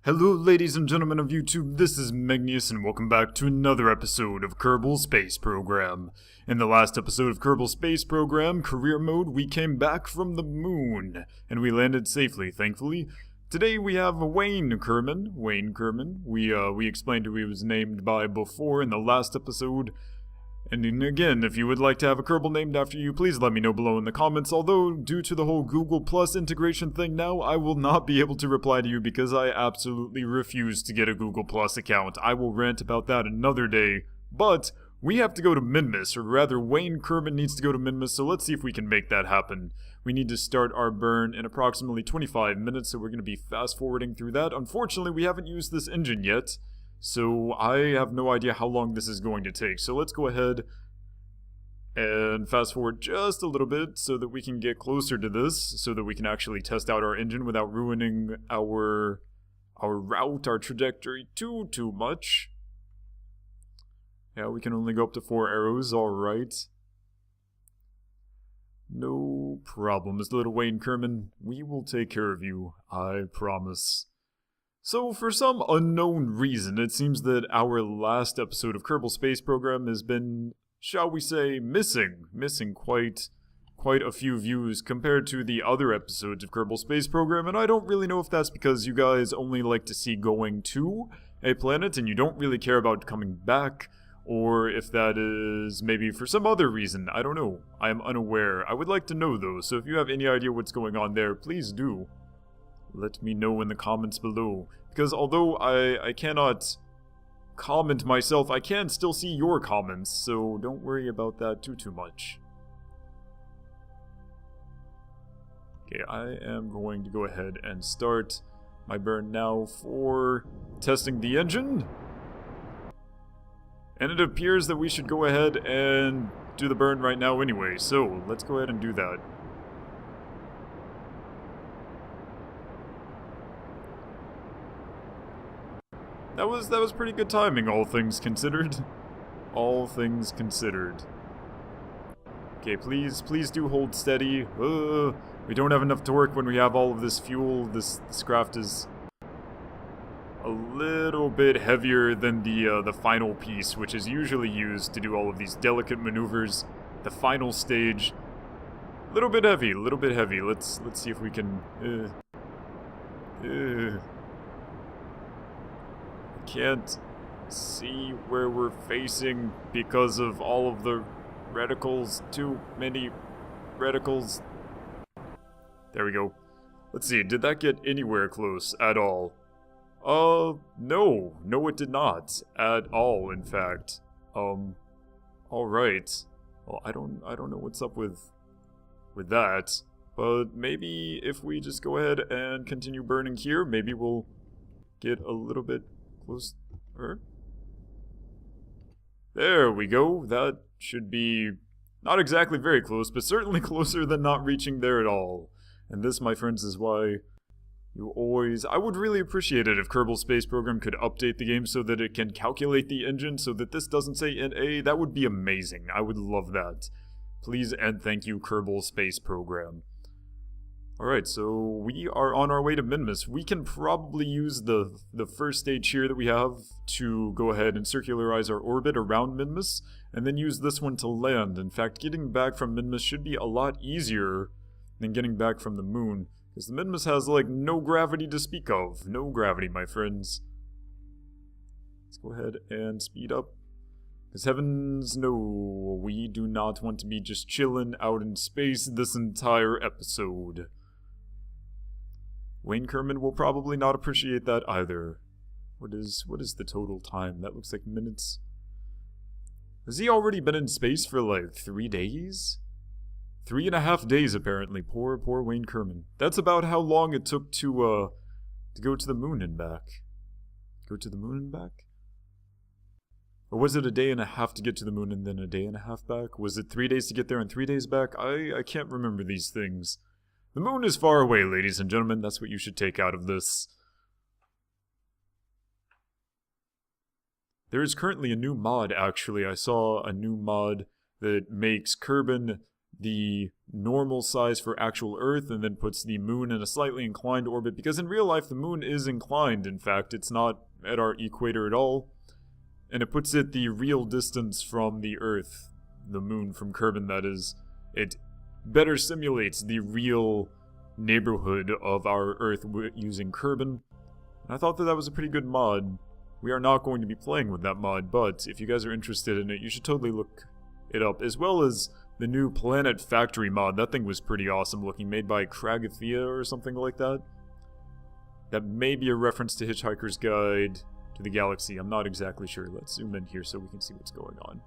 Hello ladies and gentlemen of YouTube, this is Megneous and welcome back to another episode of Kerbal Space Program. In the last episode of Kerbal Space Program, Career Mode, we came back from the moon, and we landed safely, thankfully. Today we have Wayne Kerman. We explained who he was named by before in the last episode. And then again, if you would like to have a Kerbal named after you, please let me know below in the comments, although due to the whole Google Plus integration thing now, I will not be able to reply to you because I absolutely refuse to get a Google Plus account. I will rant about that another day, but we have to go to Minmus, or rather Wayne Kerman needs to go to Minmus, so let's see if we can make that happen. We need to start our burn in approximately 25 minutes, so we're going to be fast forwarding through that. Unfortunately, we haven't used this engine yet. So I have no idea how long this is going to take. So let's go ahead and fast forward just a little bit so that we can get closer to this, so that we can actually test out our engine without ruining our route, our trajectory too much. Yeah, we can only go up to 4 arrows, alright. No problems, little Wayne Kerman. We will take care of you, I promise. So, for some unknown reason, it seems that our last episode of Kerbal Space Program has been, shall we say, missing quite a few views compared to the other episodes of Kerbal Space Program, and I don't really know if that's because you guys only like to see going to a planet and you don't really care about coming back, or if that is maybe for some other reason. I don't know. I am unaware. I would like to know though, so if you have any idea what's going on there, please do. Let me know in the comments below, because although I cannot comment myself, I can still see your comments, so don't worry about that too much. Okay, I am going to go ahead and start my burn now for testing the engine. And it appears that we should go ahead and do the burn right now anyway, so let's go ahead and do that. That was pretty good timing, all things considered. All things considered. Okay, please do hold steady. We don't have enough torque when we have all of this fuel. This craft is a little bit heavier than the final piece, which is usually used to do all of these delicate maneuvers. The final stage, a little bit heavy. Let's see if we can. Can't see where we're facing because of all of the reticles. Too many reticles. There we go. Let's see, did that get anywhere close at all? No. No, it did not. At all, in fact. Alright. Well, I don't know what's up with that. But maybe if we just go ahead and continue burning here, maybe we'll get a little bit closer. There we go. That should be not exactly very close, but certainly closer than not reaching there at all. And this, my friends, is why you always... I would really appreciate it if Kerbal Space Program could update the game so that it can calculate the engine so that this doesn't say NA. That would be amazing. I would love that. Please and thank you, Kerbal Space Program. Alright, so we are on our way to Minmus. We can probably use the first stage here that we have to go ahead and circularize our orbit around Minmus, and then use this one to land. In fact, getting back from Minmus should be a lot easier than getting back from the moon, because the Minmus has, like, no gravity to speak of. No gravity, my friends. Let's go ahead and speed up. Because heavens no, we do not want to be just chilling out in space this entire episode. Wayne Kerman will probably not appreciate that either. What is the total time? That looks like minutes. Has he already been in space for like 3 days? 3.5 days apparently. Poor Wayne Kerman. That's about how long it took to go to the moon and back. Go to the moon and back? Or was it a day and a half to get to the moon and then a day and a half back? Was it 3 days to get there and 3 days back? I can't remember these things. The moon is far away, ladies and gentlemen. That's what you should take out of this. There is currently a new mod, actually. I saw a new mod that makes Kerman the normal size for actual Earth and then puts the moon in a slightly inclined orbit, because in real life the moon is inclined. In fact, it's not at our equator at all, and it puts it the real distance from the Earth, the moon from Kerman, that is. It better simulates the real neighborhood of our Earth using Kerman, and I thought that was a pretty good mod. We are not going to be playing with that mod, but if you guys are interested in it, you should totally look it up, as well as the new Planet Factory mod. That thing was pretty awesome looking, made by Kragathea or something like that. That may be a reference to Hitchhiker's Guide to the Galaxy. I'm not exactly sure. Let's zoom in here so we can see what's going on.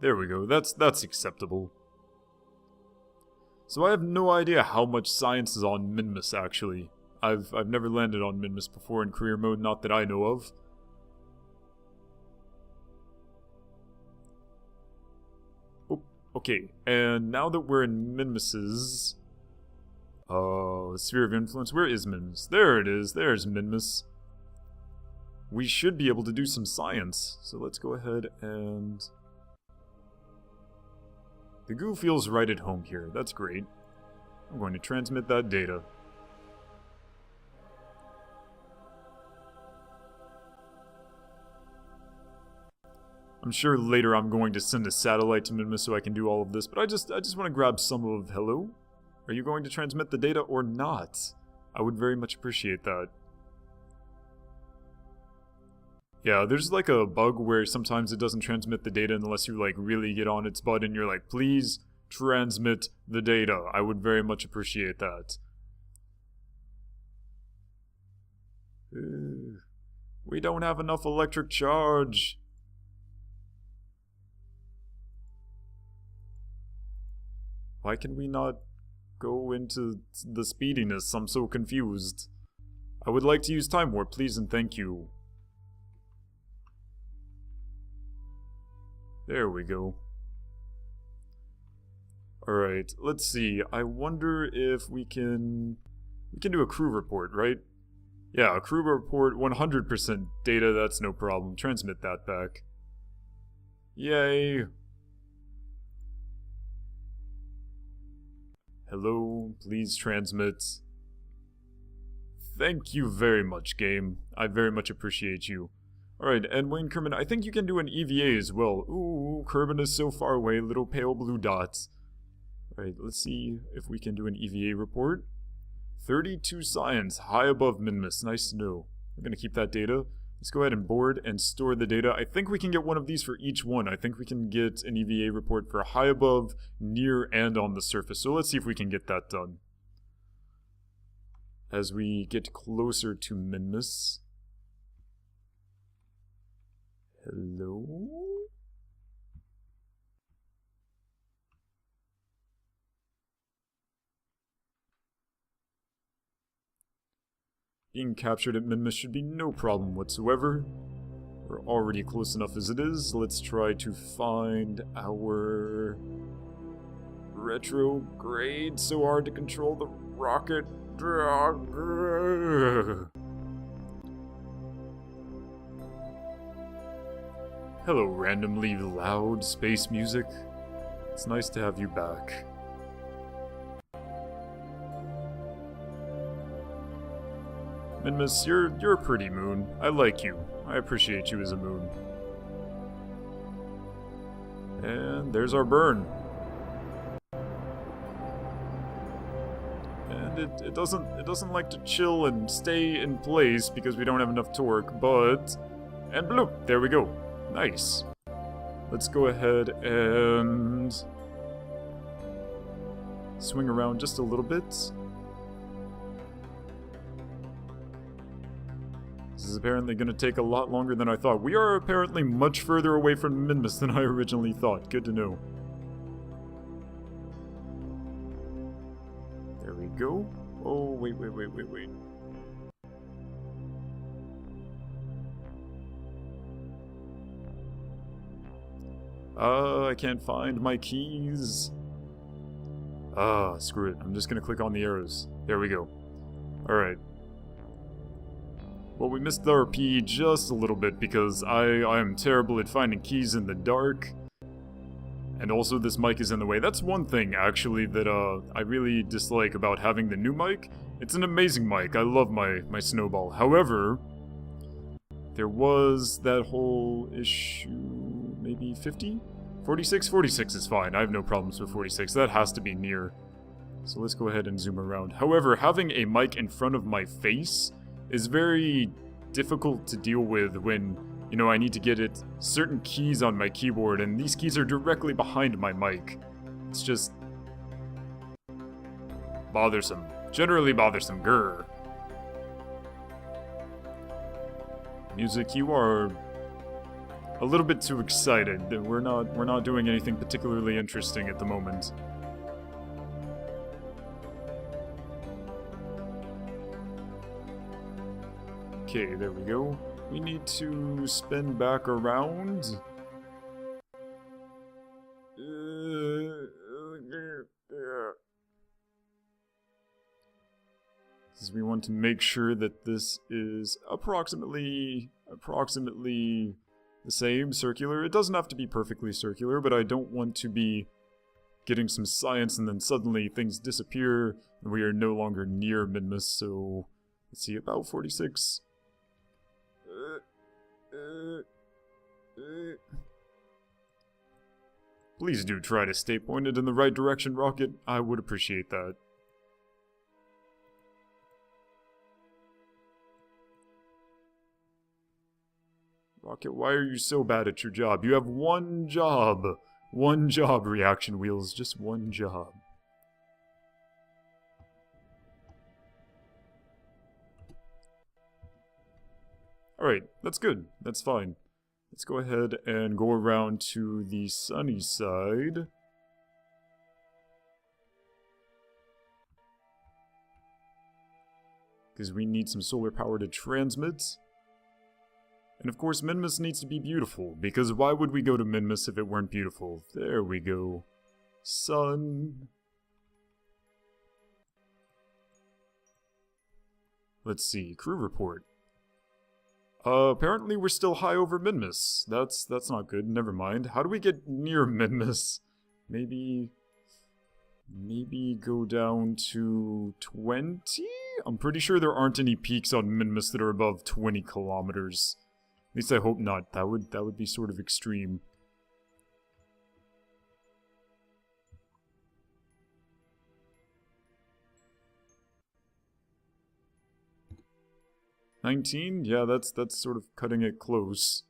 There we go. That's acceptable. So I have no idea how much science is on Minmus, actually. I've never landed on Minmus before in career mode, not that I know of. Oh, okay, and now that we're in Minmus's sphere of influence, where is Minmus? There it is, there's Minmus. We should be able to do some science, so let's go ahead and... The goo feels right at home here. That's great. I'm going to transmit that data. I'm sure later I'm going to send a satellite to Minmus so I can do all of this, but I just want to grab some of... Hello? Are you going to transmit the data or not? I would very much appreciate that. Yeah, there's like a bug where sometimes it doesn't transmit the data unless you like really get on its butt and you're like, please transmit the data. I would very much appreciate that. We don't have enough electric charge. Why can we not go into the speediness? I'm so confused. I would like to use Time Warp, please and thank you. There we go. Alright, let's see. I wonder if we can do a crew report, right? Yeah, a crew report, 100% data, that's no problem. Transmit that back. Yay! Hello, please transmit. Thank you very much, game. I very much appreciate you. Alright, and Wayne Kerman, I think you can do an EVA as well. Ooh, Kerman is so far away, little pale blue dots. Alright, let's see if we can do an EVA report. 32 science, high above Minmus, nice to know. We're gonna keep that data. Let's go ahead and board and store the data. I think we can get one of these for each one. I think we can get an EVA report for high above, near, and on the surface. So let's see if we can get that done. As we get closer to Minmus. Hello? Being captured at Minmus should be no problem whatsoever. We're already close enough as it is. Let's try to find our retrograde. So hard to control the rocket. Hello, randomly loud space music. It's nice to have you back. Minmus, you're a pretty moon. I like you. I appreciate you as a moon. And there's our burn. And it doesn't like to chill and stay in place because we don't have enough torque, but... And bloop! There we go. Nice. Let's go ahead and... swing around just a little bit. This is apparently going to take a lot longer than I thought. We are apparently much further away from Minmus than I originally thought. Good to know. There we go. Oh, wait. I can't find my keys. Screw it. I'm just gonna click on the arrows. There we go. Alright. Well, we missed the RP just a little bit because I am terrible at finding keys in the dark. And also this mic is in the way. That's one thing, actually, that I really dislike about having the new mic. It's an amazing mic. I love my Snowball. However, there was that whole issue, maybe 50? 46? 46 is fine. I have no problems with 46. That has to be near. So let's go ahead and zoom around. However, having a mic in front of my face is very difficult to deal with when, you know, I need to get it certain keys on my keyboard, and these keys are directly behind my mic. It's just bothersome. Generally bothersome. Grr. Music, you are a little bit too excited. We're not doing anything particularly interesting at the moment. Okay, there we go. We need to spin back around. Because we want to make sure that this is approximately the same, circular. It doesn't have to be perfectly circular, but I don't want to be getting some science and then suddenly things disappear and we are no longer near Minmus, so let's see, about 46. Please do try to stay pointed in the right direction, Rocket. I would appreciate that. Rocket, why are you so bad at your job? You have one job. One job, Reaction Wheels. Just one job. Alright, that's good. That's fine. Let's go ahead and go around to the sunny side. Because we need some solar power to transmit. And of course, Minmus needs to be beautiful, because why would we go to Minmus if it weren't beautiful? There we go. Sun. Let's see, crew report. Apparently we're still high over Minmus. That's not good, never mind. How do we get near Minmus? Maybe go down to 20? I'm pretty sure there aren't any peaks on Minmus that are above 20 kilometers. At least I hope not. That would be sort of extreme. $19? Yeah, that's sort of cutting it close.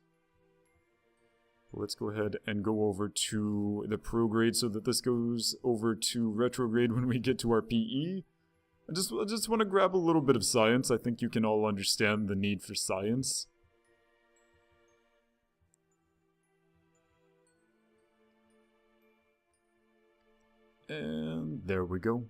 Let's go ahead and go over to the prograde so that this goes over to retrograde when we get to our PE. I just want to grab a little bit of science. I think you can all understand the need for science. And there we go.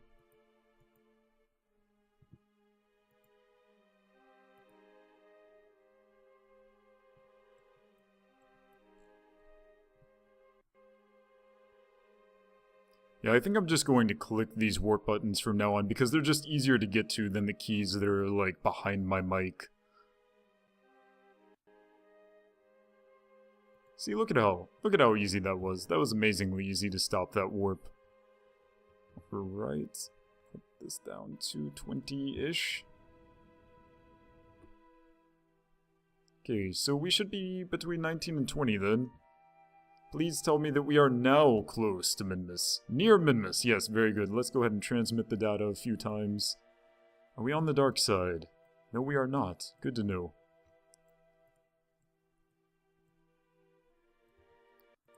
Yeah, I think I'm just going to click these warp buttons from now on because they're just easier to get to than the keys that are, like, behind my mic. See, look at how easy that was. That was amazingly easy to stop that warp. Right. Put this down to 20-ish. Okay, so we should be between 19 and 20 then. Please tell me that we are now close to Minmus. Near Minmus, yes, very good. Let's go ahead and transmit the data a few times. Are we on the dark side? No, we are not. Good to know.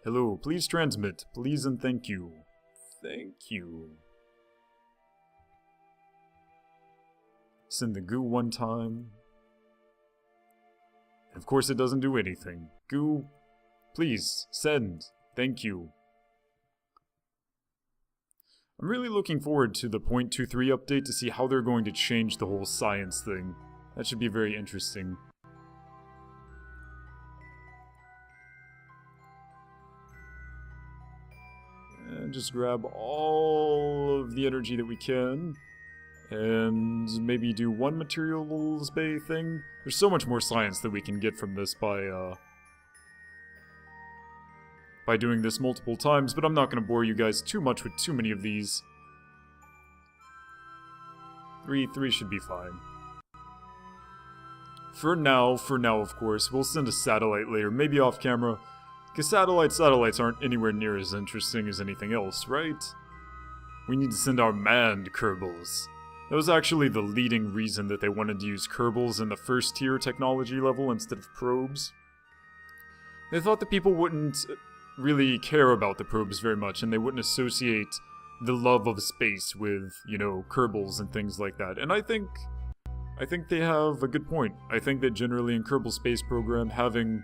Hello, please transmit. Please and thank you. Thank you. Send the goo one time. Of course it doesn't do anything. Goo, please, send. Thank you. I'm really looking forward to the 0.23 update to see how they're going to change the whole science thing. That should be very interesting. And just grab all of the energy that we can. And maybe do one materials bay thing. There's so much more science that we can get from this by doing this multiple times, but I'm not going to bore you guys too much with too many of these. Three should be fine. For now, of course, we'll send a satellite later, maybe off camera, because satellites aren't anywhere near as interesting as anything else, right? We need to send our manned Kerbals. That was actually the leading reason that they wanted to use Kerbals in the first tier technology level instead of probes. They thought that people wouldn't really care about the probes very much, and they wouldn't associate the love of space with, you know, Kerbals and things like that. And I think they have a good point. I think that generally in Kerbal Space Program having...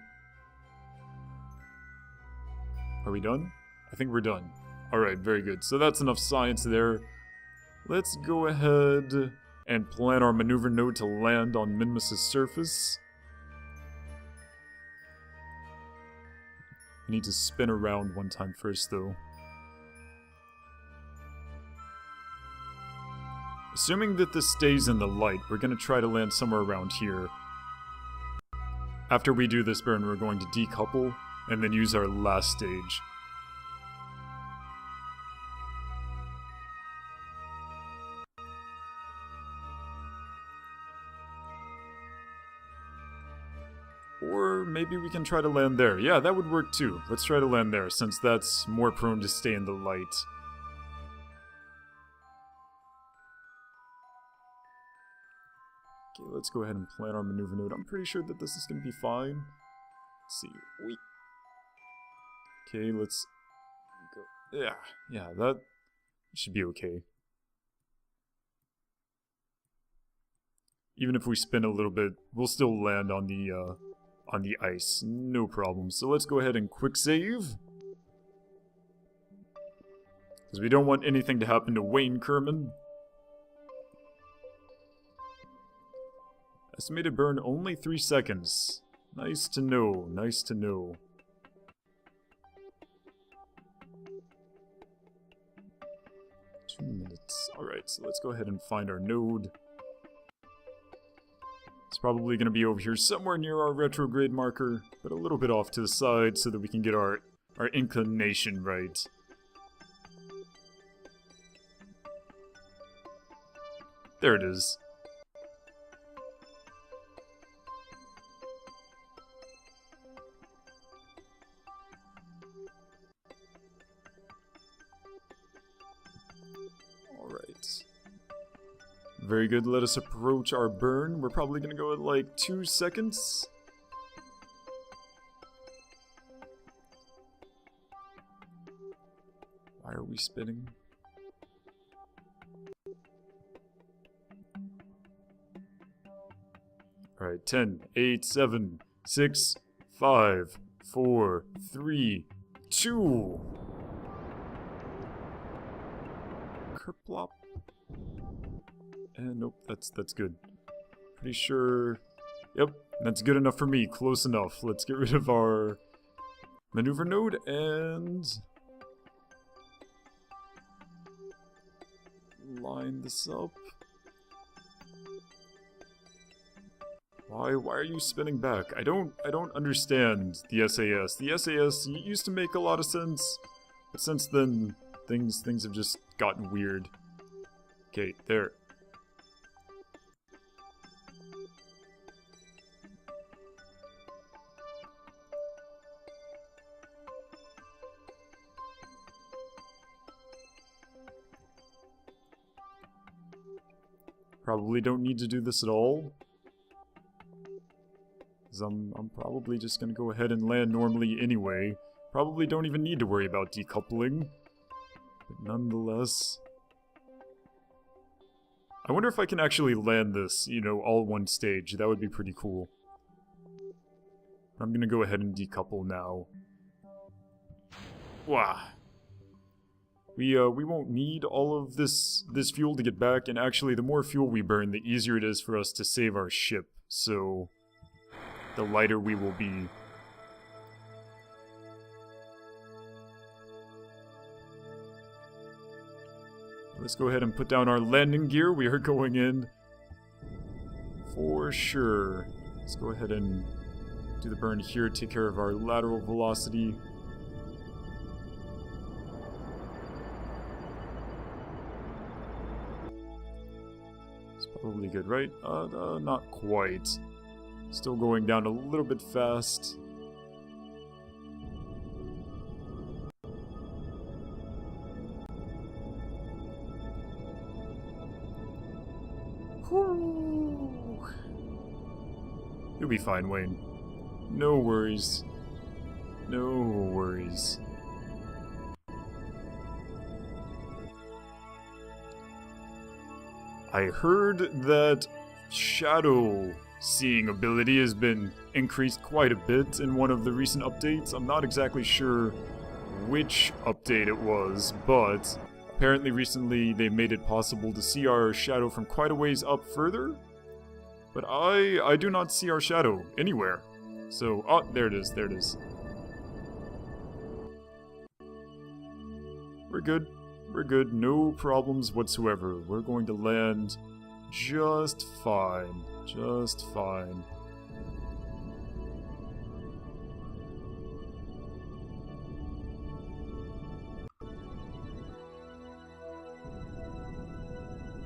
Are we done? I think we're done. Alright, very good. So that's enough science there. Let's go ahead and plan our maneuver node to land on Minmus' surface. I need to spin around one time first, though. Assuming that this stays in the light, we're going to try to land somewhere around here. After we do this burn, we're going to decouple, and then use our last stage. Or maybe we can try to land there. Yeah, that would work too. Let's try to land there, since that's more prone to stay in the light. Okay, let's go ahead and plan our maneuver node. I'm pretty sure that this is going to be fine. Let's see. Okay, let's go. Yeah, that should be okay. Even if we spin a little bit, we'll still land on the ice. No problem. So let's go ahead and quick save. Because we don't want anything to happen to Wayne Kerman. Estimated burn only 3 seconds. Nice to know, nice to know. Two minutes. Alright, so let's go ahead and find our node. It's probably going to be over here somewhere near our retrograde marker, but a little bit off to the side so that we can get our inclination right. There it is. Alright. Very good, let us approach our burn. We're probably gonna go at like 2 seconds. Why are we spinning? Alright, 10, 8, 7, 6, 5, 4, 3, 2. Kerplop. And nope, that's good. Pretty sure... Yep, that's good enough for me. Close enough. Let's get rid of our maneuver node and... line this up. Why are you spinning back? I don't understand the SAS. The SAS used to make a lot of sense, but since then things have just gotten weird. Okay, there. Probably don't need to do this at all. Because I'm probably just going to go ahead and land normally anyway. Probably don't even need to worry about decoupling. But nonetheless... I wonder if I can actually land this, you know, all one stage. That would be pretty cool. I'm going to go ahead and decouple now. Wow. We won't need all of this fuel to get back, and actually the more fuel we burn, the easier it is for us to save our ship, so the lighter we will be. Let's go ahead and put down our landing gear. We are going in for sure. Let's go ahead and do the burn here, take care of our lateral velocity. It's probably good, right? Not quite. Still going down a little bit fast. Whew. You'll be fine, Wayne. No worries. No worries. I heard that shadow seeing ability has been increased quite a bit in one of the recent updates. I'm not exactly sure which update it was, but apparently recently they made it possible to see our shadow from quite a ways up further. But I do not see our shadow anywhere. So, oh, there it is, there it is. We're good. We're good. No problems whatsoever. We're going to land just fine. Just fine.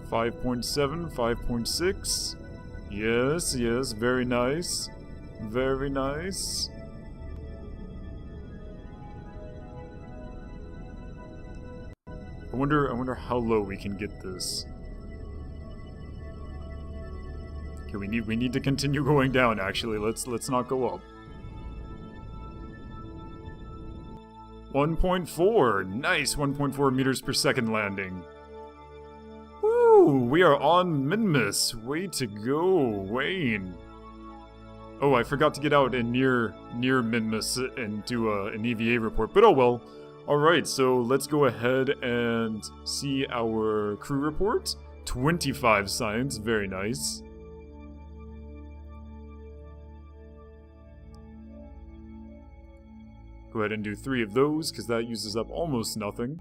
.7, 5.6. Yes, yes, very nice. Very nice. I wonder how low we can get this. Okay, we need to continue going down actually. Let's not go up. 1.4. Nice, 1.4 meters per second landing. Woo! We are on Minmus. Way to go, Wayne. Oh, I forgot to get out and near Minmus and do an EVA report, but oh well. Alright, so let's go ahead and see our crew report. 25 science, very nice. Go ahead and do 3 of those, because that uses up almost nothing.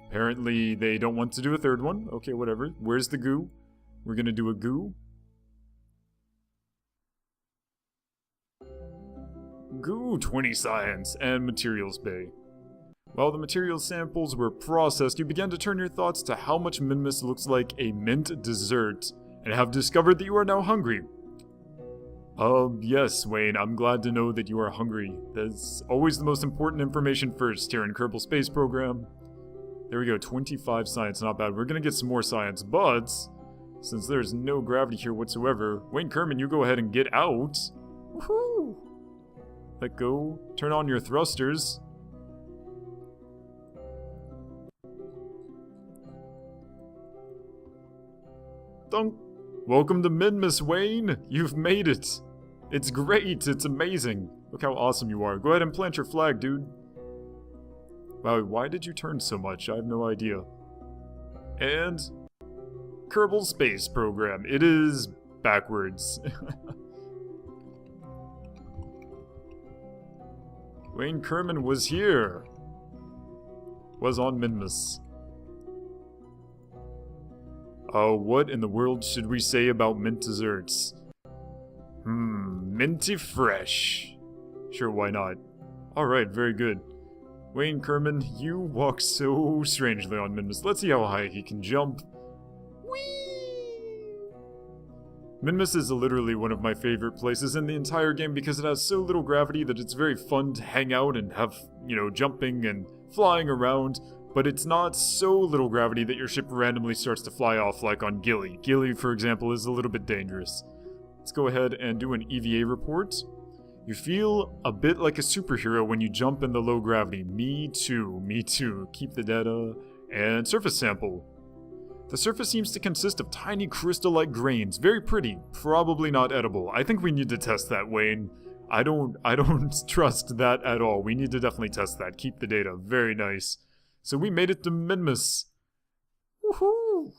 Apparently they don't want to do a 3rd one. Okay, whatever. Where's the goo? We're gonna do a goo. Goo, 20 science, and materials bay. While the materials samples were processed, you began to turn your thoughts to how much Minmus looks like a mint dessert, and have discovered that you are now hungry. Yes, Wayne, I'm glad to know that you are hungry. That's always the most important information first here in Kerbal Space Program. There we go, 25 science, not bad. We're gonna get some more science, but since there's no gravity here whatsoever, Wayne Kerman, you go ahead and get out. Woohoo! Let go. Turn on your thrusters. Dunk. Welcome to Minmus, Wayne. You've made it. It's great. It's amazing. Look how awesome you are. Go ahead and plant your flag, dude. Wow, why did you turn so much? I have no idea. And Kerbal Space Program. It is backwards. Wayne Kerman was here. Was on Minmus. What in the world should we say about mint desserts? Minty fresh. Sure, why not? Alright, very good. Wayne Kerman, you walk so strangely on Minmus. Let's see how high he can jump. Whee! Minmus is literally one of my favorite places in the entire game because it has so little gravity that it's very fun to hang out and have, you know, jumping and flying around. But it's not so little gravity that your ship randomly starts to fly off like on Gilly. Gilly, for example, is a little bit dangerous. Let's go ahead and do an EVA report. You feel a bit like a superhero when you jump in the low gravity. Me too, me too. Keep the data. And surface sample. The surface seems to consist of tiny crystal-like grains. Very pretty. Probably not edible. I think we need to test that, Wayne. I don't trust that at all. We need to definitely test that. Keep the data. Very nice. So we made it to Minmus. Woohoo!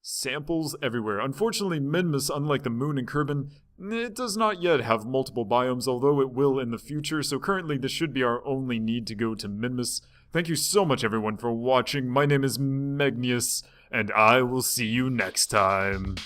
Samples everywhere. Unfortunately, Minmus, unlike the moon and Kerman, It does not yet have multiple biomes, although it will in the future, so currently this should be our only need to go to Minmus. Thank you so much everyone for watching. My name is Megneous, and I will see you next time.